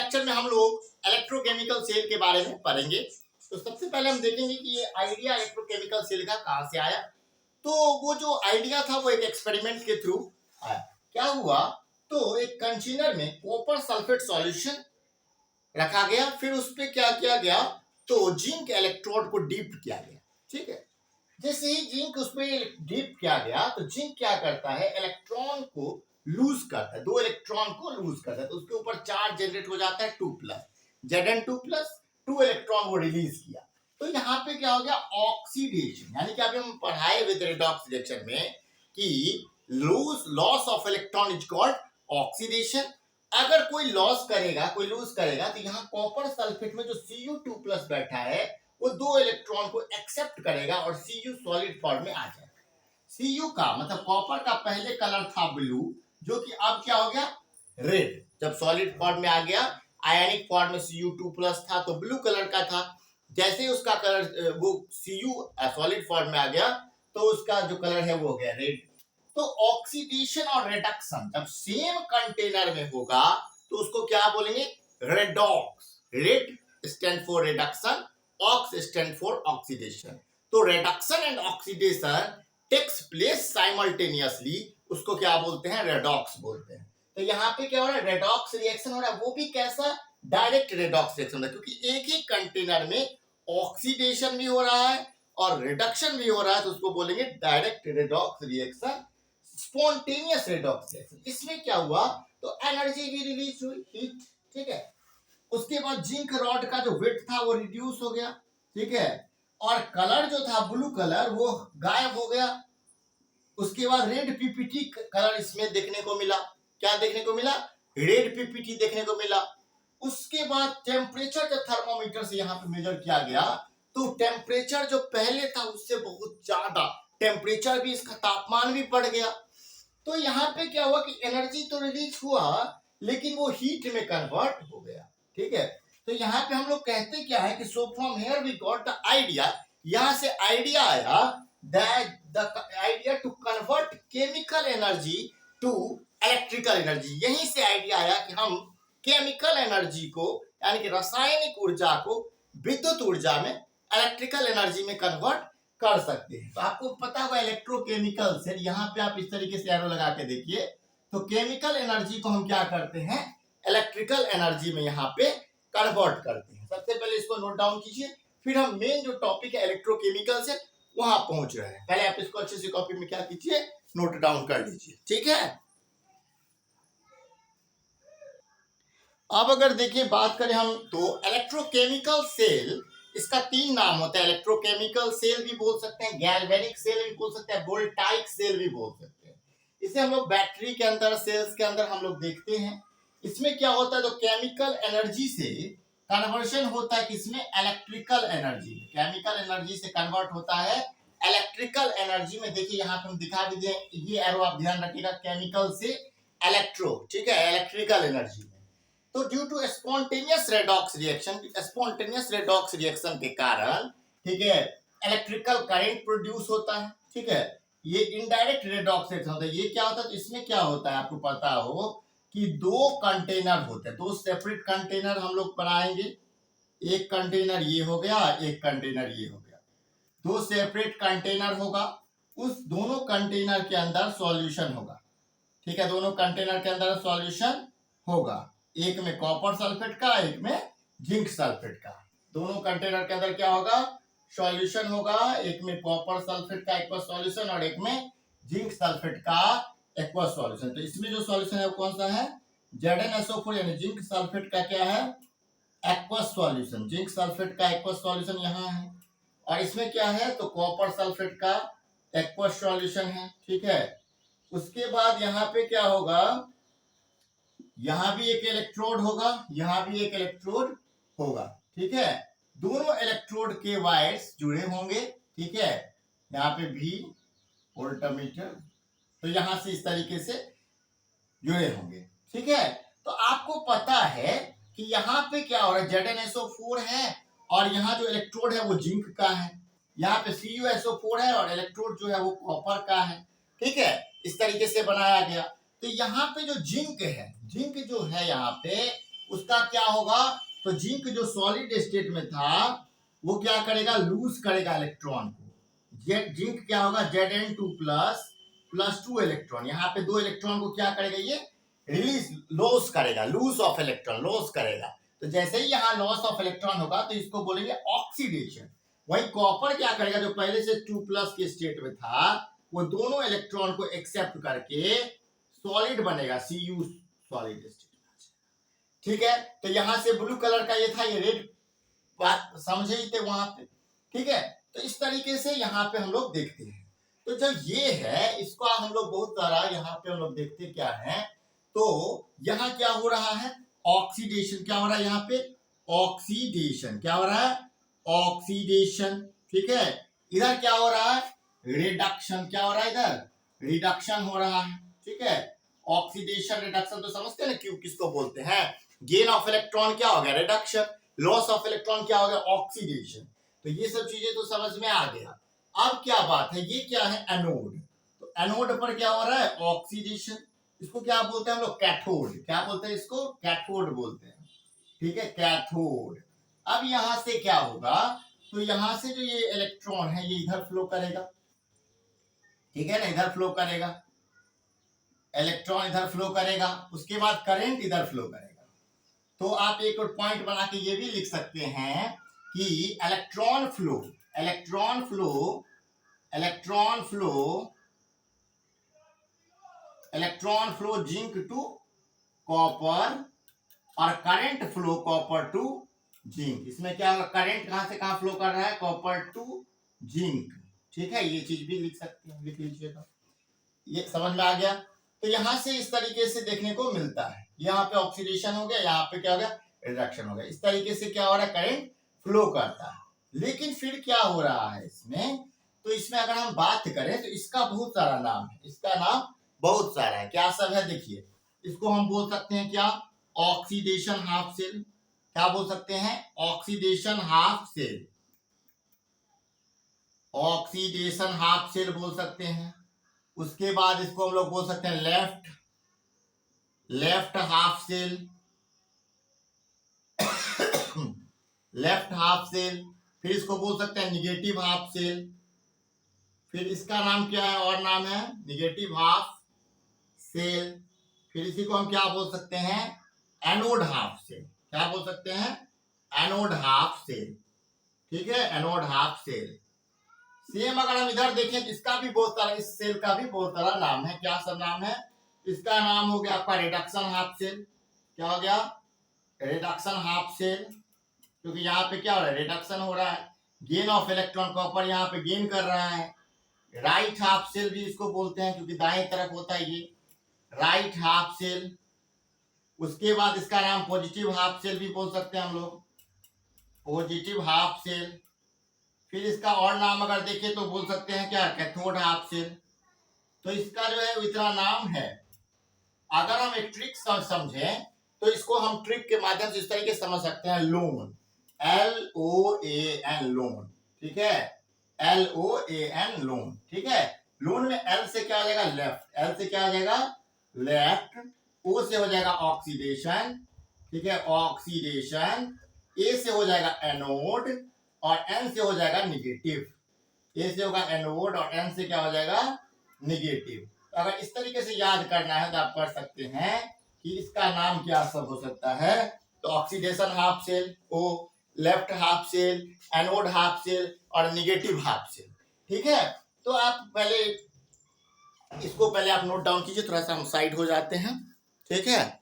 Lecture में हम लोग इलेक्ट्रोकेमिकल सेल के बारे में पढ़ेंगे। तो सबसे पहले हम देखेंगे कि ये आइडिया इलेक्ट्रोकेमिकल सेल का कहां से आया। तो वो जो आइडिया था वो एक एक्सपेरिमेंट के थ्रू आया। क्या हुआ, तो एक कंटेनर में कॉपर सल्फेट सॉल्यूशन रखा गया, फिर उस पर क्या किया गया, तो जिंक इलेक्ट्रोड को डीप किया गया। ठीक है, जैसे ही जिंक उसमें डीप किया गया तो जिंक क्या करता है, इलेक्ट्रॉन को लूज करता है, दो इलेक्ट्रॉन को लूज करता है, तो उसके ऊपर चार्ज जनरेट हो जाता है 2+, Zn2+, 2 इलेक्ट्रॉन वो रिलीज किया। तो यहाँ पे क्या हो गया, ऑक्सीडेशन, यानी कि अभी हम पढ़ाए विद रेडॉक्स रिएक्शन में कि loss of electron is called oxidation. अगर कोई लॉस करेगा, कोई लूज करेगा, तो यहाँ कॉपर सल्फेट में जो Cu2+ बैठा है वो 2 इलेक्ट्रॉन को एक्सेप्ट करेगा और Cu सॉलिड फॉर्म में आ जाएगा। Cu का मतलब कॉपर का पहले कलर था ब्लू, जो कि अब क्या हो गया, रेड। जब सॉलिड फॉर्म में आ गया, आयनिक फॉर्म में Cu2+ था तो ब्लू कलर का था। जैसे ही उसका कलर वो Cu सॉलिड फॉर्म में आ गया तो उसका जो कलर है वो हो गया रेड। तो ऑक्सीडेशन और रिडक्शन जब सेम कंटेनर में होगा तो उसको क्या बोलेंगे, redox. Red stand for reduction, ox stand for oxidation. तो reduction and oxidation takes place simultaneously, उसको क्या बोलते हैं, रेडॉक्स बोलते हैं। तो यहाँ पे क्या हो रहा है, रेडॉक्स रिएक्शन हो रहा है, वो भी कैसा, डायरेक्ट रेडॉक्स रिएक्शन है, क्योंकि एक ही कंटेनर में ऑक्सीडेशन भी हो रहा है और रिडक्शन भी हो रहा है, तो उसको बोलेंगे direct redox reaction, spontaneous redox reaction. इसमें क्या हुआ, तो एनर्जी भी रिलीज हुई, हीट। ठीक है, उसके बाद जिंक रॉड का जो वेट था वो रिड्यूस हो गया। ठीक है, और कलर जो था ब्लू कलर वो गायब हो गया। उसके बाद रेड पीपीटी कलर इसमें देखने को मिला। क्या देखने को मिला, रेड पीपीटी देखने को मिला। उसके बाद टेम्परेचर जो थर्मोमीटर से यहाँ पे मेजर किया गया, तो टेम्परेचर जो पहले था उससे बहुत ज्यादा टेम्परेचर भी, इसका तापमान भी बढ़ गया। तो यहाँ पे क्या हुआ कि एनर्जी तो रिलीज हुआ लेकिन वो हीट में कन्वर्ट हो गया। ठीक है, तो यहाँ पे हम लोग कहते क्या है कि so from here we got the idea, यहाँ से आइडिया आया that the idea to convert chemical energy to electrical energy. यहीं से आइडिया आया कि हम केमिकल एनर्जी को, यानी कि रासायनिक ऊर्जा को विद्युत ऊर्जा में, इलेक्ट्रिकल एनर्जी में कन्वर्ट कर सकते हैं। तो आपको पता होगा इलेक्ट्रोकेमिकल से, यहाँ पे आप इस तरीके से एरो लगा के देखिए, तो केमिकल एनर्जी को हम क्या करते हैं, इलेक्ट्रिकल एनर्जी में यहाँ पे कन्वर्ट करते हैं। सबसे पहले इसको नोट डाउन कीजिए, फिर हम मेन जो टॉपिक है इलेक्ट्रोकेमिकल से वहां पहुंच रहे हैं। पहले आप इसको अच्छे से कॉपी में क्या कीजिए, नोट डाउन कर लीजिए। ठीक है, अब अगर देखिए बात करें हम, तो इलेक्ट्रोकेमिकल सेल, इसका 3 नाम होता है। इलेक्ट्रोकेमिकल सेल भी बोल सकते हैं, गैल्वेनिक सेल भी बोल सकते हैं, वोल्टाइक सेल भी बोल सकते हैं। इसे हम लोग बैटरी के अंदर, सेल्स के अंदर हम लोग देखते हैं। इसमें क्या होता है, तो केमिकल एनर्जी से कन्वर्शन होता है, किसमें, इलेक्ट्रिकल एनर्जी में। केमिकल एनर्जी से कन्वर्ट होता है इलेक्ट्रिकल एनर्जी में। देखिए यहाँ पे हम दिखा भी दें, ये एरो आप ध्यान रखिएगा, केमिकल से इलेक्ट्रो, ठीक है, इलेक्ट्रिकल एनर्जी में। तो due to spontaneous redox reaction, spontaneous redox reaction के कारण, ठीक है, इलेक्ट्रिकल करंट प्रोड्यूस होता है। ठीक है, ये इनडायरेक्ट रेडॉक्स रिएक्शन होता है। ये क्या होता है, तो इसमें क्या होता है, आपको पता हो कि 2 कंटेनर होते हैं, 2 सेपरेट कंटेनर हम लोग बनाएंगे। एक कंटेनर ये हो गया, एक कंटेनर ये हो गया, 2 सेपरेट कंटेनर होगा। उस दोनों कंटेनर के अंदर सॉल्यूशन होगा। ठीक है, दोनों कंटेनर के अंदर सॉल्यूशन होगा, एक में कॉपर सल्फेट का, एक में जिंक सल्फेट का। दोनों कंटेनर के अंदर क्या होगा, सॉल्यूशन होगा, एक में कॉपर सल्फेट का एक्वा सॉल्यूशन और एक में जिंक सल्फेट का एक्वा सॉल्यूशन। तो इसमें जो सॉल्यूशन है वो कौन सा है, ZnSO4 यानी जिंक सल्फेट का क्या है, एक्वा सॉल्यूशन। जिंक सल्फेट का एक्वा सॉल्यूशन यहाँ है, और इसमें क्या है, तो कॉपर सल्फेट का एक्वा सॉल्यूशन है। ठीक है, उसके बाद यहाँ पे क्या होगा, यहां भी एक इलेक्ट्रोड होगा, यहां भी एक इलेक्ट्रोड होगा। ठीक है, दोनों इलेक्ट्रोड के वायर्स जुड़े होंगे। ठीक है, यहाँ पे भी वोल्टमीटर, तो यहां से इस तरीके से जुड़े होंगे। ठीक है, तो आपको पता है कि यहाँ पे क्या हो रहा है, ZnSO4 है और यहाँ जो इलेक्ट्रोड है वो जिंक का है, यहाँ पे CuSO4 है और इलेक्ट्रोड जो है वो कॉपर का है। ठीक है, इस तरीके से बनाया गया। तो यहाँ पे जो जिंक है, जिंक जो है यहाँ पे उसका क्या होगा, तो जिंक जो सॉलिड स्टेट में था वो क्या करेगा, लूज करेगा इलेक्ट्रॉन को। जिंक क्या होगा, Zn2 प्लस 2 इलेक्ट्रॉन, यहाँ पे 2 इलेक्ट्रॉन को क्या करेगा, ये रिलीज लॉस करेगा, लूज ऑफ इलेक्ट्रॉन लॉस करेगा। तो जैसे ही यहाँ लॉस ऑफ इलेक्ट्रॉन होगा तो इसको बोलेंगे ऑक्सीडेशन। वही कॉपर क्या करेगा, जो पहले से 2+ के स्टेट में था वो दोनों इलेक्ट्रॉन को एक्सेप्ट करके सॉलिड बनेगा, Cu सॉलिड स्टेट। ठीक है, तो यहां से ब्लू कलर का ये था, ये रेड बात समझे ही थे वहां पे। ठीक है, तो इस तरीके से यहाँ पे हम लोग देखते हैं। तो जो ये है इसको हम लोग बहुत सारा यहाँ पे हम लोग देखते क्या है, तो यहाँ क्या हो रहा है, ऑक्सीडेशन। क्या हो रहा है यहाँ पे, ऑक्सीडेशन। क्या हो रहा है, ऑक्सीडेशन। ठीक है, इधर क्या हो रहा है, रिडक्शन। क्या हो रहा है, इधर रिडक्शन हो रहा है। ठीक है, ऑक्सीडेशन रिडक्शन तो समझते हैं ना, क्यों किसको बोलते हैं, गेन ऑफ इलेक्ट्रॉन क्या हो गया, रिडक्शन, लॉस ऑफ इलेक्ट्रॉन क्या हो गया, ऑक्सीडेशन। तो ये सब चीजें तो समझ में आ गया। अब क्या बात है, ये क्या है, एनोड। तो एनोड पर क्या हो रहा है, ऑक्सीडेशन। इसको क्या बोलते हैं हम लोग, कैथोड। क्या बोलते हैं इसको, कैथोड बोलते हैं। ठीक है, कैथोड। अब यहां से क्या होगा, तो यहां से जो ये इलेक्ट्रॉन है ये इधर फ्लो करेगा। ठीक है ना, इधर फ्लो करेगा, इलेक्ट्रॉन इधर फ्लो करेगा, उसके बाद करंट इधर फ्लो करेगा। तो आप एक और पॉइंट बना के ये भी लिख सकते हैं कि electron flow, electron flow, electron flow, electron flow zinc to copper, और current flow copper to zinc. इसमें क्या होगा, करंट कहां से कहां फ्लो कर रहा है, कॉपर टू जिंक। ठीक है, ये चीज भी लिख सकते हैं, लिख लीजिएगा। ये समझ में आ गया। तो यहां से इस तरीके से देखने को मिलता है, यहाँ पे ऑक्सीडेशन हो गया, यहाँ पे क्या हो गया, रिडक्शन हो गया। इस तरीके से क्या हो रहा है, करंट फ्लो करता है। लेकिन फिर क्या हो रहा है इसमें, तो इसमें अगर हम बात करें तो इसका बहुत सारा नाम है, इसका नाम बहुत सारा है। क्या सब है, देखिए, इसको हम बोल सकते हैं क्या, ऑक्सीडेशन हाफ सेल। क्या बोल सकते हैं, oxidation half cell, oxidation half cell बोल सकते हैं। उसके बाद इसको हम लोग बोल सकते हैं left, left half cell, left half cell. फिर इसको बोल सकते हैं निगेटिव हाफ सेल। फिर इसका नाम क्या है, और नाम है निगेटिव हाफ सेल। फिर इसी को हम क्या बोल सकते हैं, एनोड हाफ सेल। क्या बोल सकते हैं, एनोड हाफ सेल। ठीक है, एनोड हाफ सेल। सेम अगर हम इधर देखें तो इसका भी बहुत सारा, इस सेल का भी बहुत सारा नाम है। क्या सब नाम है, इसका नाम हो गया आपका रिडक्शन हाफ सेल। क्या हो गया, रिडक्शन हाफ सेल, क्योंकि यहाँ पे क्या हो रहा है, रिडक्शन हो रहा है, गेन ऑफ इलेक्ट्रॉन, कॉपर यहाँ पे गेन कर रहा है। राइट हाफ सेल भी इसको बोलते हैं, क्योंकि दाएं तरफ होता है ये, राइट हाफ सेल। उसके बाद इसका नाम पॉजिटिव हाफ सेल भी बोल सकते हैं हम लोग, पॉजिटिव हाफ सेल। फिर इसका और नाम अगर देखें तो बोल सकते हैं क्या, कैथोड हाफ सेल। तो इसका जो है इतना नाम है। अगर हम एक ट्रिक समझें तो इसको हम ट्रिक के माध्यम से इस तरीके से समझ सकते हैं, लोन, LOAN, लोन। ठीक है, LOAN, लोन। ठीक है, लोन में L से क्या हो जाएगा, लेफ्ट, L से क्या हो जाएगा, लेफ्ट। O से हो जाएगा ऑक्सीडेशन। ठीक है, ऑक्सीडेशन। A से हो जाएगा एनोड, और N से हो जाएगा निगेटिव। A से होगा एनोड और N से क्या हो जाएगा, निगेटिव। तो अगर इस तरीके से याद करना है तो आप कर सकते हैं कि इसका नाम क्या सब हो सकता है, तो oxidation half cell, O, left half cell, anode half cell, और निगेटिव हाफ सेल। ठीक है, तो आप पहले इसको पहले आप नोट डाउन कीजिए, थोड़ा सा हम साइड हो जाते हैं। ठीक है,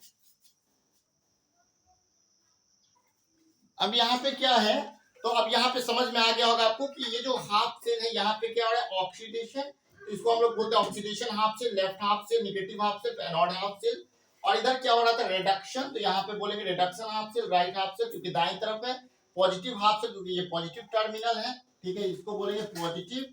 अब यहाँ पे क्या है, तो अब यहाँ पे समझ में आ गया होगा आपको कि ये जो हाफ सेल है यहाँ पे क्या हो रहा है, ऑक्सीडेशन। इसको हम लोग बोलते हैं oxidation half cell, left half cell, negative half cell, anode half cell. और इधर क्या हो रहा था, रिडक्शन। तो यहाँ पे बोलेंगे reduction half cell, right half cell, क्योंकि दाईं तरफ है, पॉजिटिव हाफ सेल, क्योंकि ये पॉजिटिव टर्मिनल है। ठीक है, इसको बोलेंगे पॉजिटिव,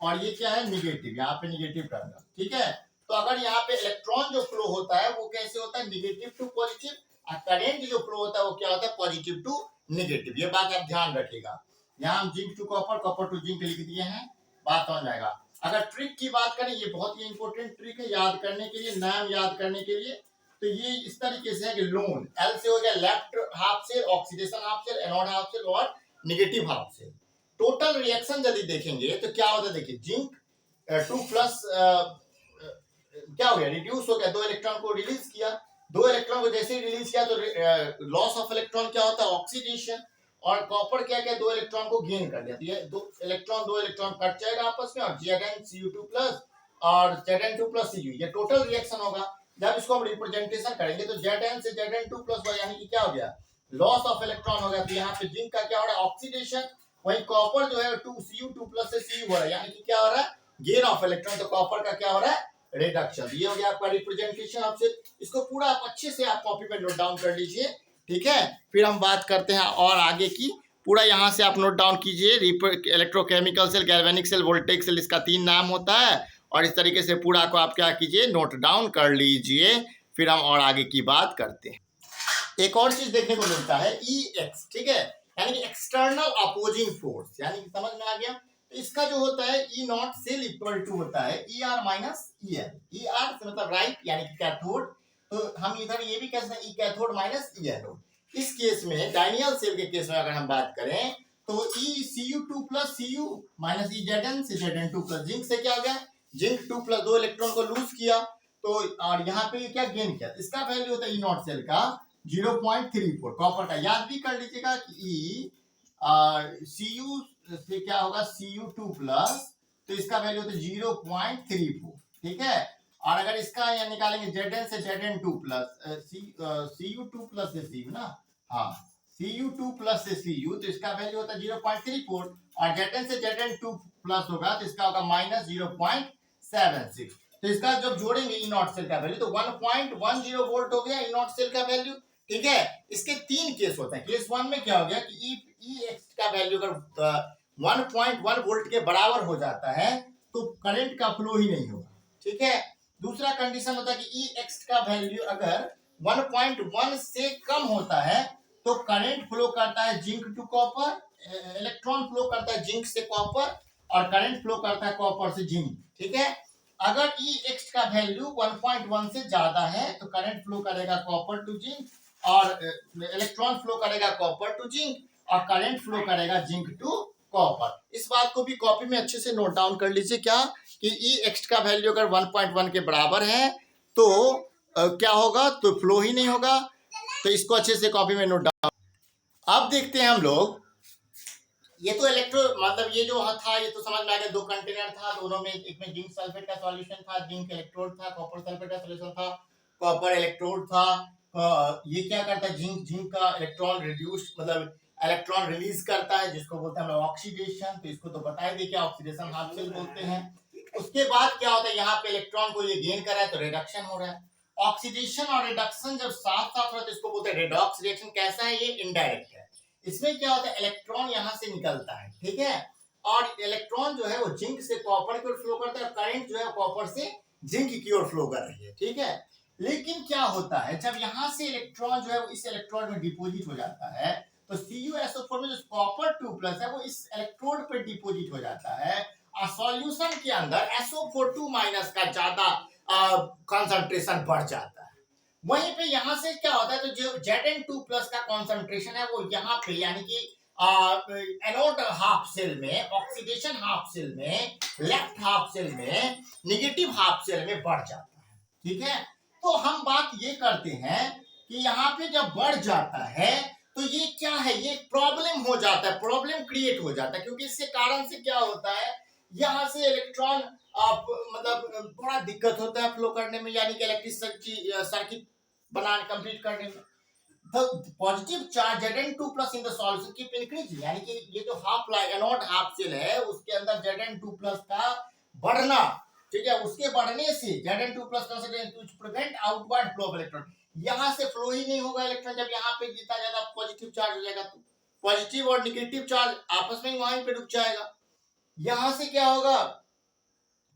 और ये क्या है, निगेटिव, यहाँ पे निगेटिव टर्मिनल। ठीक है, तो अगर यहाँ पे इलेक्ट्रॉन जो फ्लो होता है वो कैसे होता है, निगेटिव टू पॉजिटिव, और करंट जो फ्लो होता है वो क्या होता है, पॉजिटिव टू निगेटिव। ये बात आप ध्यान रखिएगा। यहाँ हम zinc to copper, copper to zinc लिख दिए हैं, बात समझ आएगा। अगर ट्रिक की बात करें, ये बहुत ही इंपॉर्टेंट ट्रिक है याद करने के लिए, नाम याद करने के लिए। तो ये इस तरीके से है कि लोन एल से हो गया left half cell, oxidation half cell, anode half cell और negative half cell. Total reaction यदि देखेंगे तो क्या होता है, देखिए जिंक 2 प्लस क्या हो गया, रिड्यूस हो गया, 2 इलेक्ट्रॉन को रिलीज किया, 2 इलेक्ट्रॉन को जैसे ही रिलीज किया तो लॉस ऑफ इलेक्ट्रॉन क्या होता है, ऑक्सीडेशन। और कॉपर क्या क्या 2 इलेक्ट्रॉन को गेन कर लिया, तो ये 2 इलेक्ट्रॉन कट जाएगा आपस में और ZnCu2 प्लस और Zn2 प्लस Cu, ये टोटल रिएक्शन होगा। जब इसको हम रिप्रेजेंटेशन करेंगे तो Zn से Zn2 प्लस यानी कि क्या हो गया, लॉस ऑफ इलेक्ट्रॉन हो गया। तो यहाँ पे जिंक का क्या हो रहा है, ऑक्सीडेशन, वही कॉपर जो है 2Cu2 प्लस से Cu हो रहा है, यानी कि क्या हो रहा है, गेन ऑफ इलेक्ट्रॉन। तो कॉपर का क्या हो रहा है, रिडक्शन। ये हो गया आपका रिप्रेजेंटेशन। आपसे इसको पूरा आप अच्छे से आप कॉपी पे नोट डाउन कर लीजिए, ठीक है। फिर हम बात करते हैं और आगे की, पूरा यहाँ से आप नोट डाउन कीजिए। Electrochemical cell, galvanic cell, voltaic cell, इसका 3 नाम होता है। और इस तरीके से पूरा को आप क्या कीजिए, नोट डाउन कर लीजिए। फिर हम और आगे की बात करते हैं। एक और चीज देखने को मिलता है EX, ठीक है, यानी कि एक्सटर्नल अपोजिंग फोर्स, यानी कि समझ में आ गया। तो इसका जो होता है E naught cell equal to होता है ER माइनस EL। ER से मतलब राइट यानी कि कैथोड, तो हम इधर ये भी कह सकते हैं E cathode minus E anode. इस केस में डायनियल सेल के केस में अगर हम बात करें तो ECu2 plus Cu minus EZn से Zn2 प्लस, जिंक से क्या हो गया, जिंक 2 प्लस 2 इलेक्ट्रॉन को लूज किया, तो और यहाँ पे क्या गेन किया, इसका वैल्यू होता है E नॉट सेल का 0.34। कॉपर का याद भी कर लीजिएगा कि Cu से क्या होगा, Cu2 प्लस, तो इसका वैल्यू होता है 0.34, ठीक है। और अगर इसका यहाँ निकालेंगे Zn से Zn2 प्लस Cu2 प्लस से Cu ना, हाँ Cu2 प्लस से Cu, तो इसका वैल्यू होता है 0.34 और Zn से Zn2 प्लस होगा तो इसका होगा माइनस 0.76। तो इसका जब जोड़ेंगे ई नॉट सेल का वैल्यू तो 1.10 वोल्ट हो गया ई नॉट सेल का वैल्यू, ठीक है। इसके 3 केस होते हैं। केस 1 में क्या हो गया कि EX का वैल्यू अगर 1.1 वोल्ट के बराबर हो जाता है तो करंट का फ्लो ही नहीं होगा, ठीक है। दूसरा कंडीशन होता है कि EX का वैल्यू अगर 1.1 से कम होता है तो करंट फ्लो करता है zinc to copper, electron flow करता है जिंक से कॉपर और करंट फ्लो करता है कॉपर से जिंक, ठीक है। अगर EX का वैल्यू 1.1 से ज्यादा है तो करंट फ्लो करेगा कॉपर टू जिंक और इलेक्ट्रॉन फ्लो करेगा कॉपर टू जिंक और करंट फ्लो करेगा जिंक टू कॉपर। इस बात को भी कॉपी में अच्छे से नोट डाउन कर लीजिए, क्या कि EX का वैल्यू अगर 1.1 के बराबर है तो क्या होगा, तो फ्लो ही नहीं होगा। तो इसको अच्छे से कॉपी में नोट डाउन। अब देखते हैं हम लोग, ये तो इलेक्ट्रो मतलब ये जो था ये तो समझ में आ गया, 2 कंटेनर था, दोनों में एक में जिंक सल्फेट का सॉल्यूशन था, जिंक इलेक्ट्रोड था, कॉपर सल्फेट का सॉल्यूशन था, कॉपर इलेक्ट्रोड था। ये क्या करता है, जिंक का इलेक्ट्रॉन रिड्यूस मतलब इलेक्ट्रॉन रिलीज करता है जिसको बोलते हैं हम ऑक्सीडेशन। तो इसको तो बता ही दे क्या ऑक्सीडेशन हाफ सेल बोलते हैं। उसके बाद क्या होता है, यहाँ पे इलेक्ट्रॉन को ये गेन कर रहा है तो रिडक्शन हो रहा है। ऑक्सीडेशन और रिडक्शन जब साथ साथ हो रहा है तो इसको बोलते हैं रेडॉक्स रिएक्शन। कैसा है, ये इनडायरेक्ट है। इसमें क्या होता है, इलेक्ट्रॉन यहाँ से निकलता है, ठीक है, और इलेक्ट्रॉन जो है वो जिंक से कॉपर की ओर फ्लो करता है, करंट जो है कॉपर से जिंक की ओर फ्लो कर रही है, ठीक है। लेकिन क्या होता है, जब यहाँ से इलेक्ट्रॉन जो है वो इस इलेक्ट्रोड में डिपोजिट हो जाता है तो CuSO4 में जो कॉपर 2 प्लस है वो इस इलेक्ट्रोड पे डिपोजिट हो जाता है और सॉल्यूशन के अंदर SO4 माइनस का ज्यादा कंसंट्रेशन बढ़ जाता है। वहीं पे यहाँ से क्या होता है, तो जो Zn2 प्लस का कॉन्सेंट्रेशन है वो यहाँ पे यानी कि एनोड हाफ सेल में, ऑक्सीडेशन हाफ सेल में, लेफ्ट हाफ सेल में, नेगेटिव हाफ सेल में बढ़ जाता है, ठीक है। तो हम बात ये करते हैं कि यहाँ पे जब बढ़ जाता है तो ये क्या है, ये प्रॉब्लम हो जाता है, प्रॉब्लम क्रिएट हो जाता है, क्योंकि इसके कारण से क्या होता है, यहाँ से इलेक्ट्रॉन मतलब बड़ा दिक्कत होता है फ्लो करने में, यानी कि इलेक्ट्रिक सर्किट बनाने कंप्लीट करने में। The positive charge Zn2 plus in the solution keep increasing, यानी कि ये जो हाफ एनोड हाफ सेल है उसके अंदर Zn2 प्लस का बढ़ना, ठीक है, उसके बढ़ने से Zn2 plus two prevent outward flow of electron, यहाँ से फ्लो ही नहीं होगा इलेक्ट्रॉन। जब यहाँ पे जितना ज्यादा पॉजिटिव चार्ज हो जाएगा तो पॉजिटिव और नेगेटिव चार्ज आपस में वहीं पे रुक जाएगा। यहाँ से क्या होगा,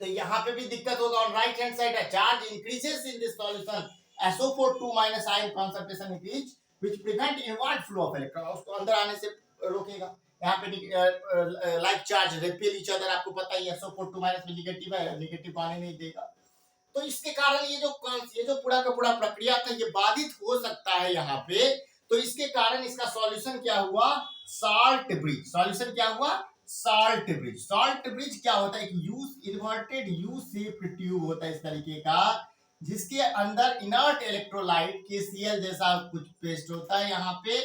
तो यहाँ पे भी दिक्कत होगा। और राइट हैंड साइड है charge increases in this solution SO4 minus ion concentration increase which prevent inward flow of electron, उसको अंदर आने से रोकेगा। यहाँ पे like charge repel each other, आपको पता ही है SO4 माइनस में नेगेटिव है, नेगेटिव आने नहीं देगा। तो इसके कारण ये जो पूरा का पूरा प्रक्रिया था ये बाधित हो सकता है यहाँ पे। तो इसके कारण इसका सॉल्यूशन क्या हुआ, साल्ट ब्रिज। सॉल्यूशन क्या हुआ, साल्ट ब्रिज। साल्ट ब्रिज क्या होता है, इन्वर्टेड यू शेप ट्यूब होता है इस तरीके का, जिसके अंदर इनर्ट इलेक्ट्रोलाइट KCl जैसा कुछ पेस्ट होता है यहाँ पे,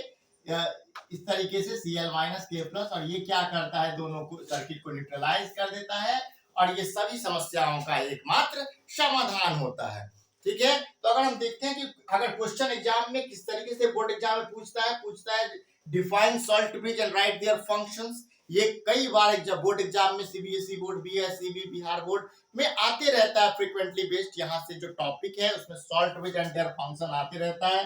इस तरीके से Cl माइनस K प्लस, और ये क्या करता है, दोनों को सर्किट को न्यूट्रलाइज कर देता है और ये सभी समस्याओं का एकमात्र समाधान होता है। ठीक है, तो अगर हम देखते हैं कि अगर क्वेश्चन एग्जाम में किस तरीके से बोर्ड एग्जाम में पूछता है define salt bridge and right their functions. ये कई बार बोर्ड एग्जाम में CBSE board, BSEB, Bihar board में आते रहता है फ्रीक्वेंटली बेस्ड। यहाँ से जो टॉपिक है उसमें salt bridge and their function आते रहता है।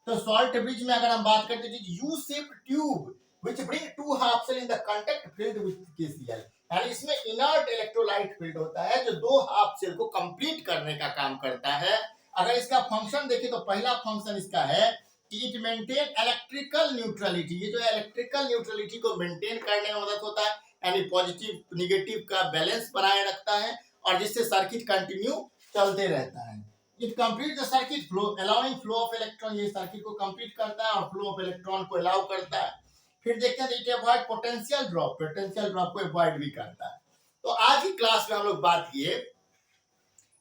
तो सॉल्ट ब्रिज में अगर हम बात करते हैं, U shape tube which bring two half cell in the contact filled with KCl, यानी इसमें इनर्ट इलेक्ट्रोलाइट फील्ड होता है जो दो हाफ सेल को कंप्लीट करने का काम करता है। अगर इसका फंक्शन देखें तो पहला फंक्शन इसका है कि इट मेंटेन इलेक्ट्रिकल न्यूट्रलिटी। ये जो है इलेक्ट्रिकल न्यूट्रलिटी को मेंटेन करने में मदद होता है, यानी पॉजिटिव निगेटिव का बैलेंस बनाए रखता है और जिससे सर्किट कंटिन्यू चलते रहता है। It complete the circuit flow allowing flow of electron. ये सर्किट को कंप्लीट करता है और फ्लो ऑफ इलेक्ट्रॉन को अलाउ करता है। फिर देखते हैं it avoid potential drop, potential drop को अवॉइड भी करता है। तो आज की क्लास में हम लोग बात किए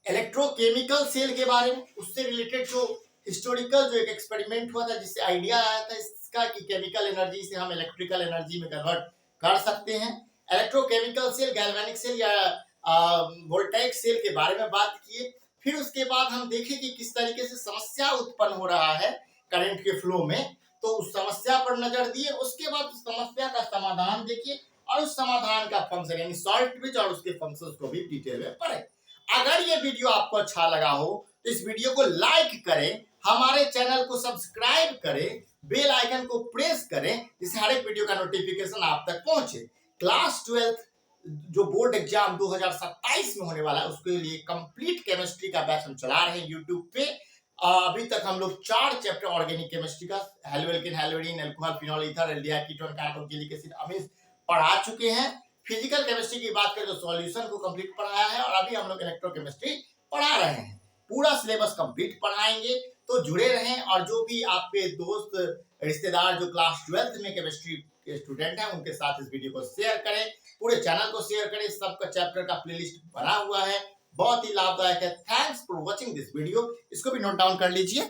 इलेक्ट्रोकेमिकल सेल के बारे में, उससे रिलेटेड जो हिस्टोरिकल जो एक एक्सपेरिमेंट हुआ था जिससे आइडिया आया था इसका कि केमिकल एनर्जी से हम इलेक्ट्रिकल एनर्जी में कन्वर्ट कर सकते हैं। इलेक्ट्रोकेमिकल सेल, गैल्वेनिक सेल या वोल्टेइक सेल के बारे में बात किए। फिर उसके बाद हम देखें कि किस तरीके से समस्या उत्पन्न हो रहा है करंट के फ्लो में, तो उस समस्या पर नजर दिए। उसके बाद उस समस्या का समाधान देखिए और उस समाधान का फंक्शन यानी सॉल्ट ब्रिज और उसके फंक्शंस को भी डिटेल में पढ़ें। अगर ये वीडियो आपको अच्छा लगा हो तो इस वीडियो को लाइक करें, हमारे चैनल को सब्सक्राइब करें, बेल आइकन को प्रेस करें जिससे हर एक वीडियो का नोटिफिकेशन आप तक पहुंचे। क्लास 12 जो बोर्ड एग्जाम 2027 में होने वाला है उसके लिए कंप्लीट केमिस्ट्री का बैच हम चला रहे हैं यूट्यूब पे। अभी तक हम लोग 4 चैप्टर ऑर्गेनिक केमिस्ट्री का हेलोएल्केन, हेलोइडिन, alcohol, phenol ether, aldehyde, ketone, carboxylic acid, amine पढ़ा चुके हैं। फिजिकल केमिस्ट्री की बात करें तो सॉल्यूशन को कंप्लीट पढ़ाया है और अभी हम लोग इलेक्ट्रोकेमिस्ट्री पढ़ा रहे हैं। पूरा सिलेबस कंप्लीट पढ़ाएंगे, तो जुड़े रहें। और जो भी आपके दोस्त रिश्तेदार जो क्लास 12 में केमिस्ट्री के स्टूडेंट हैं उनके साथ इस वीडियो को शेयर करें, पूरे चैनल को शेयर करें। सबका चैप्टर का प्लेलिस्ट बना हुआ है, बहुत ही लाभदायक है। Thanks for watching this video. इसको भी नोट डाउन कर लीजिए।